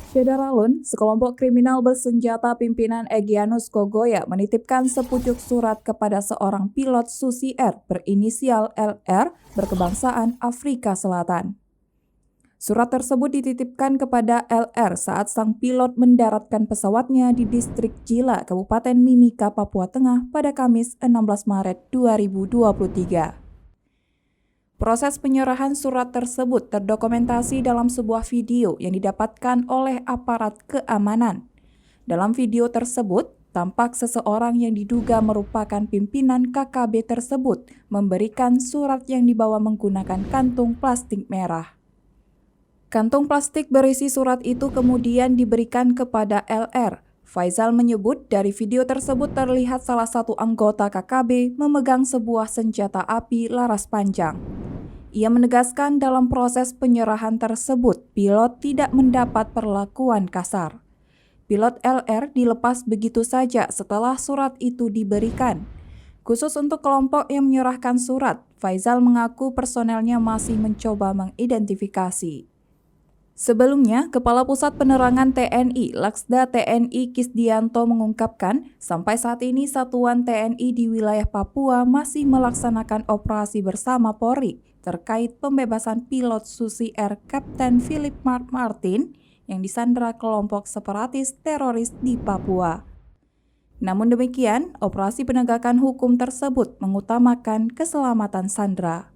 Federalun, sekelompok kriminal bersenjata pimpinan Egyanus Kogoya menitipkan sepucuk surat kepada seorang pilot Susi Air berinisial LR berkebangsaan Afrika Selatan. Surat tersebut dititipkan kepada LR saat sang pilot mendaratkan pesawatnya di distrik Jila, Kabupaten Mimika, Papua Tengah pada Kamis 16 Maret 2023. Proses penyerahan surat tersebut terdokumentasi dalam sebuah video yang didapatkan oleh aparat keamanan. Dalam video tersebut, tampak seseorang yang diduga merupakan pimpinan KKB tersebut memberikan surat yang dibawa menggunakan kantung plastik merah. Kantung plastik berisi surat itu kemudian diberikan kepada LR. Faizal menyebut dari video tersebut terlihat salah satu anggota KKB memegang sebuah senjata api laras panjang. Ia menegaskan dalam proses penyerahan tersebut, pilot tidak mendapat perlakuan kasar. Pilot LR dilepas begitu saja setelah surat itu diberikan. Khusus untuk kelompok yang menyerahkan surat, Faizal mengaku personelnya masih mencoba mengidentifikasi. Sebelumnya, Kepala Pusat Penerangan TNI, Laksda TNI Kisdianto mengungkapkan, sampai saat ini satuan TNI di wilayah Papua masih melaksanakan operasi bersama Polri terkait pembebasan pilot Susi Air Kapten Philip Martin yang disandra kelompok separatis teroris di Papua. Namun demikian, operasi penegakan hukum tersebut mengutamakan keselamatan sandera.